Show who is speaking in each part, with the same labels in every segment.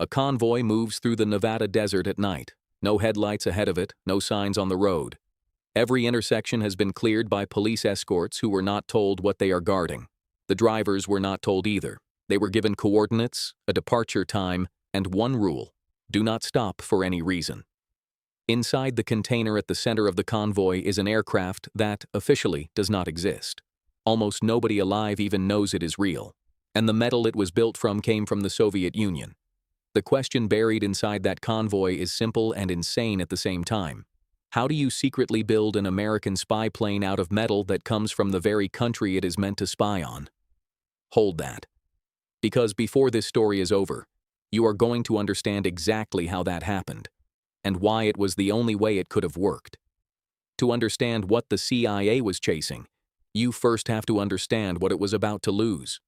Speaker 1: A convoy moves through the Nevada desert at night. No headlights ahead of it, no signs on the road. Every intersection has been cleared by police escorts who were not told what they are guarding. The drivers were not told either. They were given coordinates, a departure time, and one rule: do not stop for any reason. Inside the container at the center of the convoy is an aircraft that, officially, does not exist. Almost nobody alive even knows it is real. And the metal it was built from came from the Soviet Union. The question buried inside that convoy is simple and insane at the same time. How do you secretly build an American spy plane out of metal that comes from the very country it is meant to spy on? Hold that. Because before this story is over, you are going to understand exactly how that happened, and why it was the only way it could have worked. To understand what the CIA was chasing, you first have to understand what it was about to lose.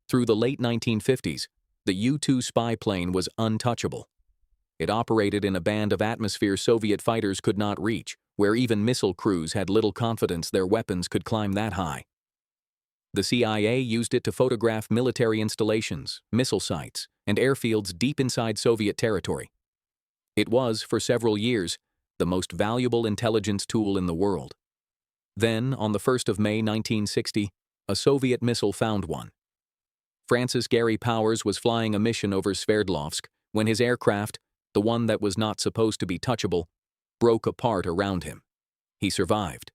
Speaker 1: Through the late 1950s, the U-2 spy plane was untouchable. It operated in a band of atmosphere Soviet fighters could not reach, where even missile crews had little confidence their weapons could climb that high. The CIA used it to photograph military installations, missile sites, and airfields deep inside Soviet territory. It was, for several years, the most valuable intelligence tool in the world. Then, on the 1st of May 1960, a Soviet missile found one. Francis Gary Powers was flying a mission over Sverdlovsk when his aircraft, the one that was not supposed to be touchable, broke apart around him. He survived.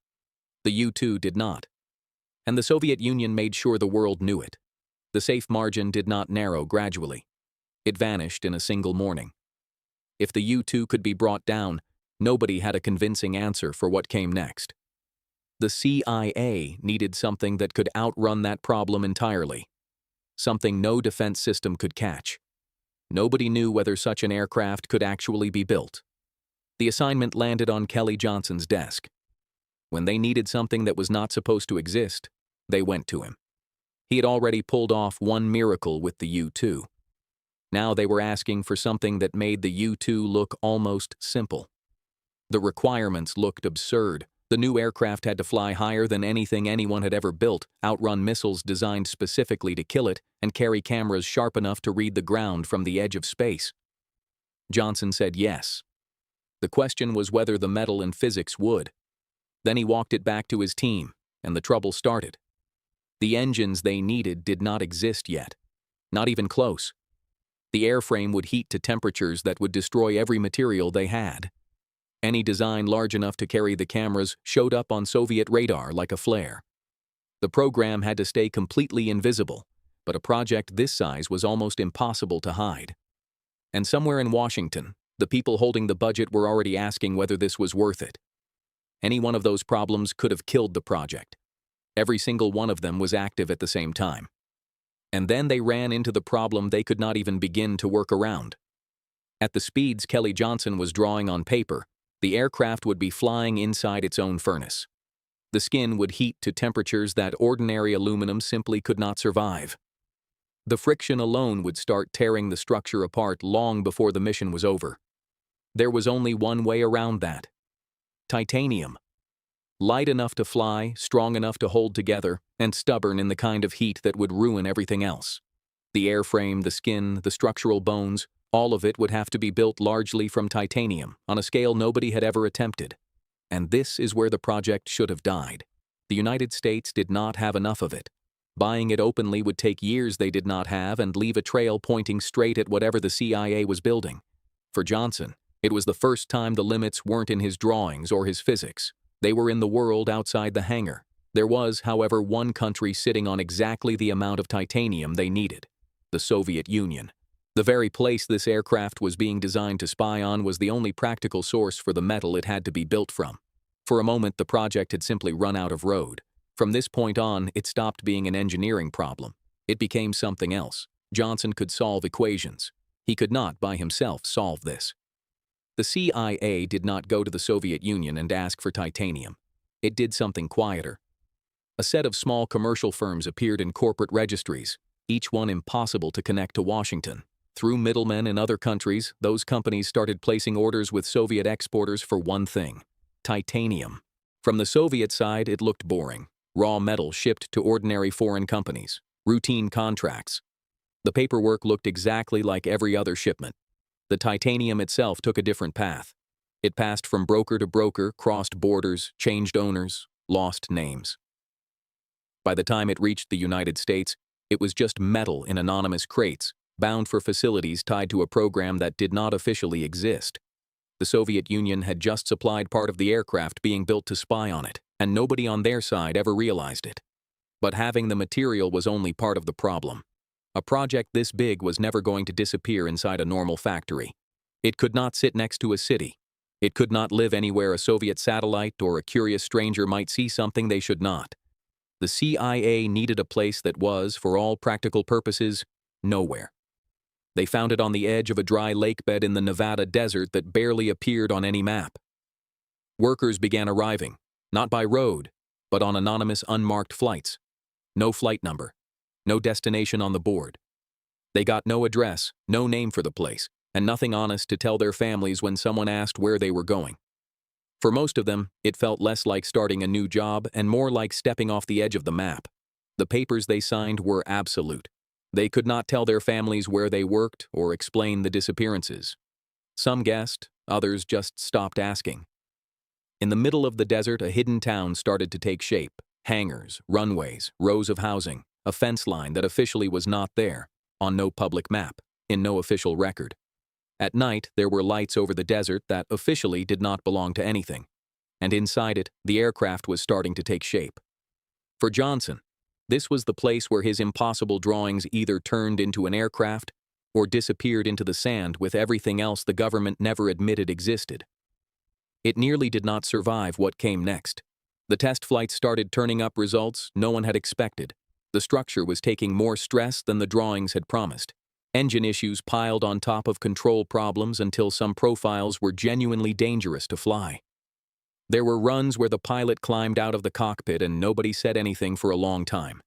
Speaker 1: The U-2 did not. And the Soviet Union made sure the world knew it. The safe margin did not narrow gradually. It vanished in a single morning. If the U-2 could be brought down, nobody had a convincing answer for what came next. The CIA needed something that could outrun that problem entirely. Something no defense system could catch. Nobody knew whether such an aircraft could actually be built. The assignment landed on Kelly Johnson's desk. When they needed something that was not supposed to exist, they went to him. He had already pulled off one miracle with the U-2. Now they were asking for something that made the U-2 look almost simple. The requirements looked absurd. The new aircraft had to fly higher than anything anyone had ever built, outrun missiles designed specifically to kill it, and carry cameras sharp enough to read the ground from the edge of space. Johnson said yes. The question was whether the metal and physics would. Then he walked it back to his team, and the trouble started. The engines they needed did not exist yet. Not even close. The airframe would heat to temperatures that would destroy every material they had. Any design large enough to carry the cameras showed up on Soviet radar like a flare. The program had to stay completely invisible, but a project this size was almost impossible to hide. And somewhere in Washington, the people holding the budget were already asking whether this was worth it. Any one of those problems could have killed the project. Every single one of them was active at the same time. And then they ran into the problem they could not even begin to work around. At the speeds Kelly Johnson was drawing on paper, the aircraft would be flying inside its own furnace. The skin would heat to temperatures that ordinary aluminum simply could not survive. The friction alone would start tearing the structure apart long before the mission was over. There was only one way around that. Titanium. Light enough to fly, strong enough to hold together, and stubborn in the kind of heat that would ruin everything else. The airframe, the skin, the structural bones, all of it would have to be built largely from titanium, on a scale nobody had ever attempted. And this is where the project should have died. The United States did not have enough of it. Buying it openly would take years they did not have and leave a trail pointing straight at whatever the CIA was building. For Johnson, it was the first time the limits weren't in his drawings or his physics. They were in the world outside the hangar. There was, however, one country sitting on exactly the amount of titanium they needed: the Soviet Union. The very place this aircraft was being designed to spy on was the only practical source for the metal it had to be built from. For a moment, the project had simply run out of road. From this point on, it stopped being an engineering problem. It became something else. Johnson could solve equations. He could not, by himself, solve this. The CIA did not go to the Soviet Union and ask for titanium. It did something quieter. A set of small commercial firms appeared in corporate registries, each one impossible to connect to Washington. Through middlemen in other countries, those companies started placing orders with Soviet exporters for one thing: titanium. From the Soviet side, it looked boring. Raw metal shipped to ordinary foreign companies. Routine contracts. The paperwork looked exactly like every other shipment. The titanium itself took a different path. It passed from broker to broker, crossed borders, changed owners, lost names. By the time it reached the United States, it was just metal in anonymous crates, bound for facilities tied to a program that did not officially exist. The Soviet Union had just supplied part of the aircraft being built to spy on it, and nobody on their side ever realized it. But having the material was only part of the problem. A project this big was never going to disappear inside a normal factory. It could not sit next to a city. It could not live anywhere a Soviet satellite or a curious stranger might see something they should not. The CIA needed a place that was, for all practical purposes, nowhere. They found it on the edge of a dry lake bed in the Nevada desert that barely appeared on any map. Workers began arriving, not by road, but on anonymous unmarked flights. No flight number, no destination on the board. They got no address, no name for the place, and nothing honest to tell their families when someone asked where they were going. For most of them, it felt less like starting a new job and more like stepping off the edge of the map. The papers they signed were absolute. They could not tell their families where they worked or explain the disappearances. Some guessed, others just stopped asking. In the middle of the desert, a hidden town started to take shape. Hangars, runways, rows of housing, a fence line that officially was not there, on no public map, in no official record. At night, there were lights over the desert that officially did not belong to anything. And inside it, the aircraft was starting to take shape. For Johnson, this was the place where his impossible drawings either turned into an aircraft or disappeared into the sand with everything else the government never admitted existed. It nearly did not survive what came next. The test flights started turning up results no one had expected. The structure was taking more stress than the drawings had promised. Engine issues piled on top of control problems until some profiles were genuinely dangerous to fly. There were runs where the pilot climbed out of the cockpit and nobody said anything for a long time.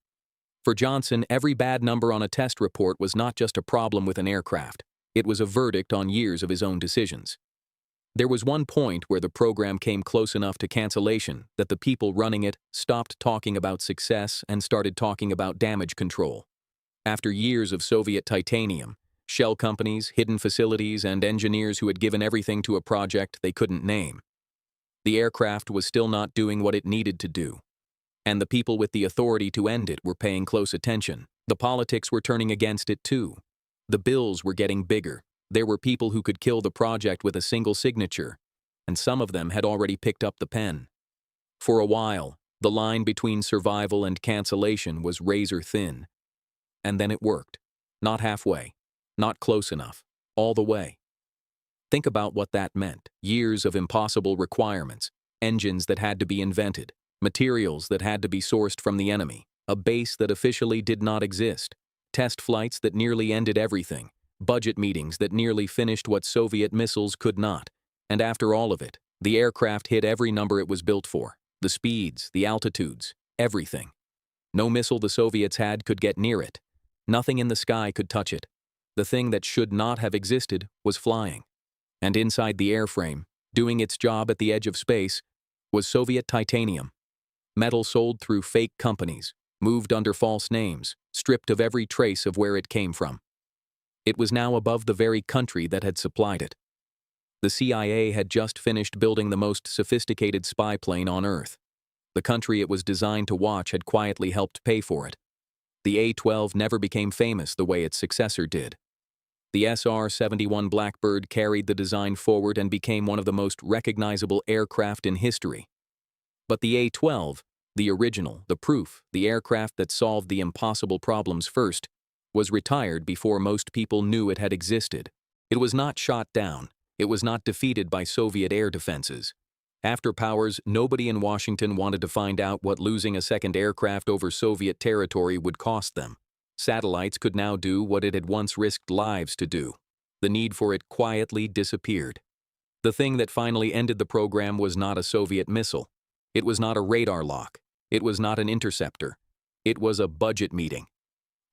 Speaker 1: For Johnson, every bad number on a test report was not just a problem with an aircraft. It was a verdict on years of his own decisions. There was one point where the program came close enough to cancellation that the people running it stopped talking about success and started talking about damage control. After years of Soviet titanium, shell companies, hidden facilities, and engineers who had given everything to a project they couldn't name, the aircraft was still not doing what it needed to do. And the people with the authority to end it were paying close attention. The politics were turning against it too. The bills were getting bigger. There were people who could kill the project with a single signature, and some of them had already picked up the pen. For a while, the line between survival and cancellation was razor thin. And then it worked. Not halfway, not close enough, all the way. Think about what that meant. Years of impossible requirements, engines that had to be invented, materials that had to be sourced from the enemy, a base that officially did not exist, test flights that nearly ended everything, budget meetings that nearly finished what Soviet missiles could not. And after all of it, the aircraft hit every number it was built for. The speeds, the altitudes, everything. No missile the Soviets had could get near it. Nothing in the sky could touch it. The thing that should not have existed was flying. And inside the airframe, doing its job at the edge of space, was Soviet titanium. Metal sold through fake companies, moved under false names, stripped of every trace of where it came from. It was now above the very country that had supplied it. The CIA had just finished building the most sophisticated spy plane on Earth. The country it was designed to watch had quietly helped pay for it. The A-12 never became famous the way its successor did. The SR-71 Blackbird carried the design forward and became one of the most recognizable aircraft in history. But the A-12, the original, the proof, the aircraft that solved the impossible problems first, was retired before most people knew it had existed. It was not shot down. It was not defeated by Soviet air defenses. After powers, nobody in Washington wanted to find out what losing a second aircraft over Soviet territory would cost them. Satellites could now do what it had once risked lives to do. The need for it quietly disappeared. The thing that finally ended the program was not a Soviet missile. It was not a radar lock. It was not an interceptor. It was a budget meeting.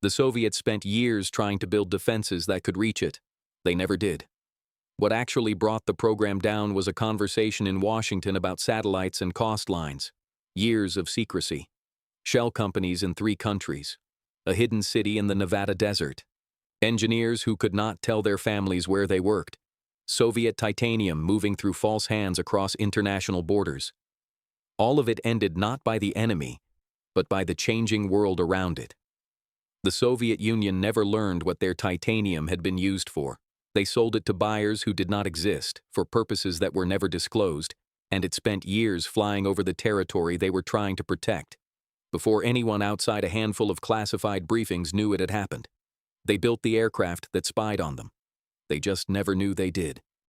Speaker 1: The Soviets spent years trying to build defenses that could reach it. They never did. What actually brought the program down was a conversation in Washington about satellites and cost lines. Years of secrecy. Shell companies in 3 countries. A hidden city in the Nevada desert. Engineers who could not tell their families where they worked. Soviet titanium moving through false hands across international borders. All of it ended not by the enemy, but by the changing world around it. The Soviet Union never learned what their titanium had been used for. They sold it to buyers who did not exist, for purposes that were never disclosed, and it spent years flying over the territory they were trying to protect, before anyone outside a handful of classified briefings knew it had happened. They built the aircraft that spied on them. They just never knew they did.